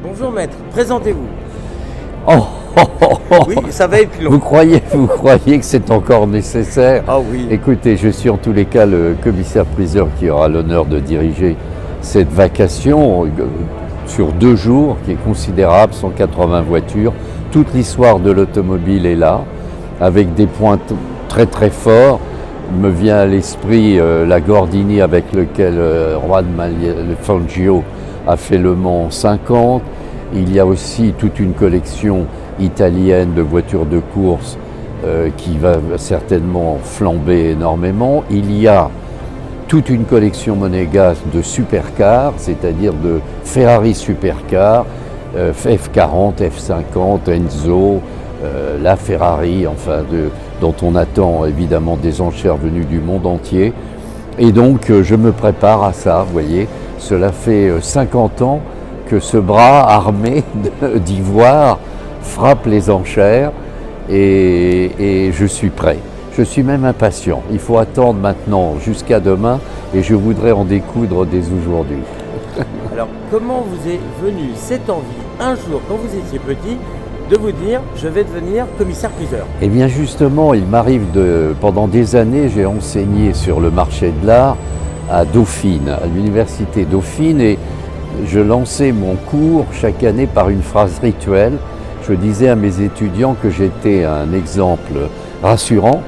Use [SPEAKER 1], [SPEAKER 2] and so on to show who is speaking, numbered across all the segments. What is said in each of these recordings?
[SPEAKER 1] Bonjour maître, présentez-vous.
[SPEAKER 2] Oh, oh, oh, oh.
[SPEAKER 1] Oui, ça va être long.
[SPEAKER 2] Vous croyez que c'est encore nécessaire?
[SPEAKER 1] Ah oui.
[SPEAKER 2] Écoutez, je suis en tous les cas le commissaire-priseur qui aura l'honneur de diriger cette vacation sur 2 jours qui est considérable, 180 voitures. Toute l'histoire de l'automobile est là, avec des points très très forts. Me vient à l'esprit la Gordini avec lequel Juan Fangio a fait le Mans 50. Il y a aussi toute une collection italienne de voitures de course qui va certainement flamber énormément. Il y a toute une collection monégasque de supercars, c'est-à-dire de Ferrari supercars, F40, F50, Enzo, la Ferrari, enfin dont on attend évidemment des enchères venues du monde entier. Et donc je me prépare à ça, vous voyez. Cela fait 50 ans que ce bras armé d'ivoire frappe les enchères et je suis prêt. Je suis même impatient. Il faut attendre maintenant jusqu'à demain et je voudrais en découdre dès aujourd'hui.
[SPEAKER 1] Alors, comment vous est venue cette envie, un jour, quand vous étiez petit, de vous dire « je vais devenir commissaire-priseur » ?
[SPEAKER 2] Eh bien justement, il m'arrive pendant des années, j'ai enseigné sur le marché de l'art à Dauphine, à l'université Dauphine, et je lançais mon cours chaque année par une phrase rituelle. Je disais à mes étudiants que j'étais un exemple rassurant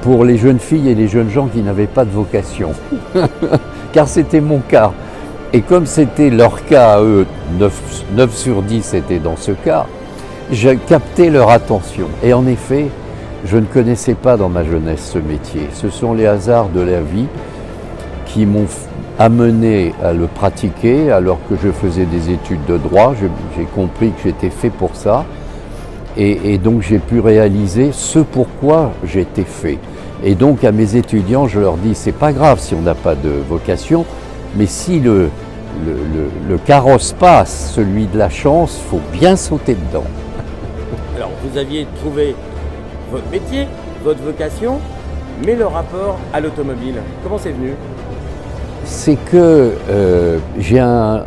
[SPEAKER 2] pour les jeunes filles et les jeunes gens qui n'avaient pas de vocation, car c'était mon cas. Et comme c'était leur cas à eux, 9 sur 10 étaient dans ce cas, j'ai capté leur attention. Et en effet, je ne connaissais pas dans ma jeunesse ce métier. Ce sont les hasards de la vie qui m'ont amené à le pratiquer alors que je faisais des études de droit. J'ai compris que j'étais fait pour ça. Et donc j'ai pu réaliser ce pourquoi j'étais fait. Et donc à mes étudiants, je leur dis, c'est pas grave si on n'a pas de vocation, mais si le carrosse passe, celui de la chance, il faut bien sauter dedans.
[SPEAKER 1] Alors, vous aviez trouvé votre métier, votre vocation, mais le rapport à l'automobile, comment c'est venu ?
[SPEAKER 2] C'est que j'ai un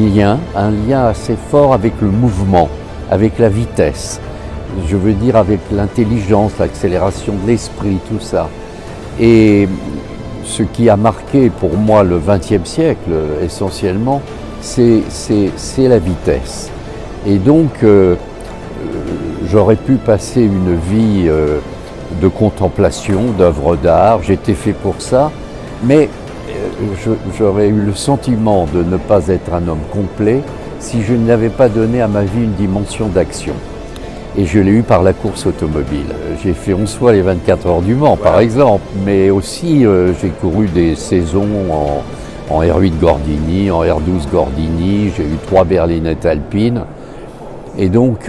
[SPEAKER 2] lien assez fort avec le mouvement, avec la vitesse. Je veux dire avec l'intelligence, l'accélération de l'esprit, tout ça. Et ce qui a marqué pour moi le XXe siècle essentiellement, c'est la vitesse. Et donc j'aurais pu passer une vie de contemplation, d'œuvres d'art, j'étais fait pour ça, mais j'aurais eu le sentiment de ne pas être un homme complet si je n'avais pas donné à ma vie une dimension d'action. Et je l'ai eu par la course automobile. J'ai fait 11 fois les 24 heures du Mans, par exemple, mais aussi j'ai couru des saisons en R8 Gordini, en R12 Gordini, j'ai eu 3 berlinettes alpines. Et donc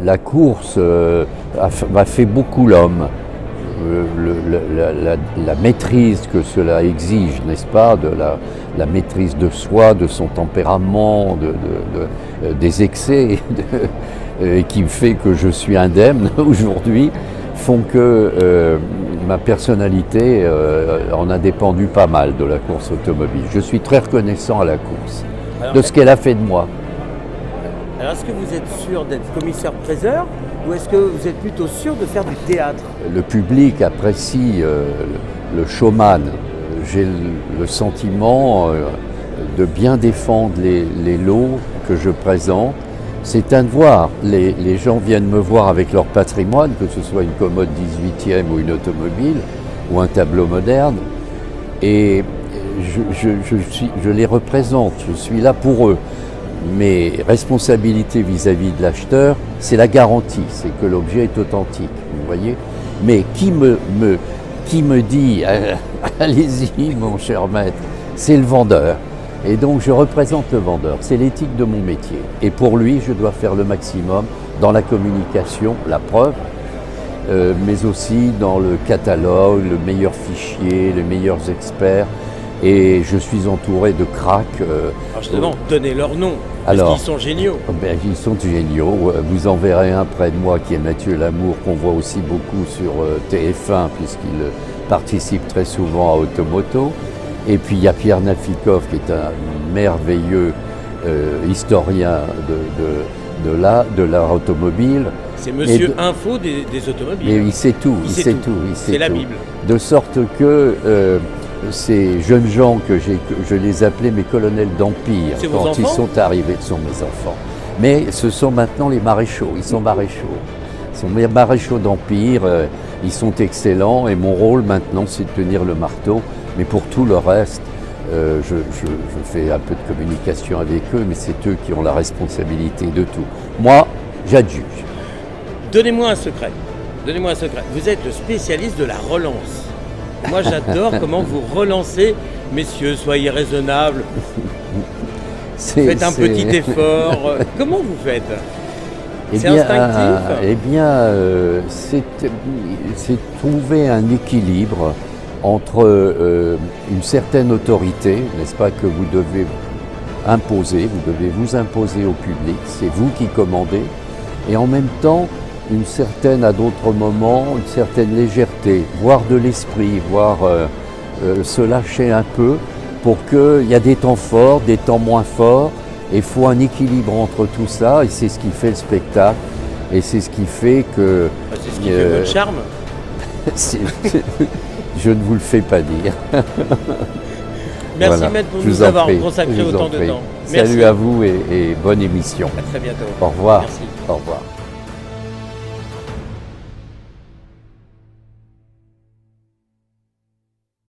[SPEAKER 2] la course m'a fait beaucoup l'homme. La maîtrise que cela exige, n'est-ce pas, de la maîtrise de soi, de son tempérament, des excès qui fait que je suis indemne aujourd'hui, font que ma personnalité en a dépendu pas mal de la course automobile. Je suis très reconnaissant à la course, de ce qu'elle a fait de moi.
[SPEAKER 1] Alors, est-ce que vous êtes sûr d'être commissaire-priseur ou est-ce que vous êtes plutôt sûr de faire du théâtre ?
[SPEAKER 2] Le public apprécie le showman. J'ai le sentiment de bien défendre les lots que je présente. C'est un devoir. Les gens viennent me voir avec leur patrimoine, que ce soit une commode 18e ou une automobile ou un tableau moderne. Et je les représente, je suis là pour eux. Mes responsabilités vis-à-vis de l'acheteur, c'est la garantie, c'est que l'objet est authentique, vous voyez. Mais qui me dit allez-y mon cher maître, c'est le vendeur. Et donc je représente le vendeur, c'est l'éthique de mon métier. Et pour lui, je dois faire le maximum dans la communication, la preuve, mais aussi dans le catalogue, le meilleur fichier, les meilleurs experts. Et je suis entouré de cracks.
[SPEAKER 1] Alors justement, donnez leur nom, parce qu'ils sont géniaux.
[SPEAKER 2] Ben, ils sont géniaux. Vous en verrez un près de moi qui est Mathieu Lamour, qu'on voit aussi beaucoup sur TF1, puisqu'il participe très souvent à Automoto. Et puis il y a Pierre Nafikov qui est un merveilleux historien de l'art automobile.
[SPEAKER 1] C'est monsieur info des automobiles.
[SPEAKER 2] Et il sait tout, il sait tout.
[SPEAKER 1] C'est la Bible.
[SPEAKER 2] De sorte que ces jeunes gens je les appelais mes colonels d'Empire quand ils sont arrivés, ce sont mes enfants. Mais ce sont maintenant les maréchaux, ils sont maréchaux. Ils sont mes maréchaux d'Empire, ils sont excellents et mon rôle maintenant c'est de tenir le marteau. Mais pour tout le reste, je fais un peu de communication avec eux, mais c'est eux qui ont la responsabilité de tout. Moi, j'adjuge.
[SPEAKER 1] Donnez-moi un secret. Donnez-moi un secret. Vous êtes le spécialiste de la relance. Moi, j'adore comment vous relancez. Messieurs, soyez raisonnables. Faites un petit effort. Comment vous faites? C'est instinctif?
[SPEAKER 2] Eh bien, c'est trouver un équilibre entre une certaine autorité, n'est-ce pas, que vous devez imposer, vous devez vous imposer au public, c'est vous qui commandez, et en même temps, une certaine, à d'autres moments, une certaine légèreté, voire de l'esprit, voire se lâcher un peu pour qu'il y a des temps forts, des temps moins forts, et il faut un équilibre entre tout ça, et c'est ce qui fait le spectacle, et c'est ce qui fait que...
[SPEAKER 1] C'est ce qui fait votre charme.
[SPEAKER 2] Je ne vous le fais pas dire.
[SPEAKER 1] Merci voilà. Maître pour nous avoir consacré autant de temps.
[SPEAKER 2] Merci. Salut à vous et bonne émission.
[SPEAKER 1] À très bientôt.
[SPEAKER 2] Au revoir.
[SPEAKER 1] Merci.
[SPEAKER 2] Au revoir.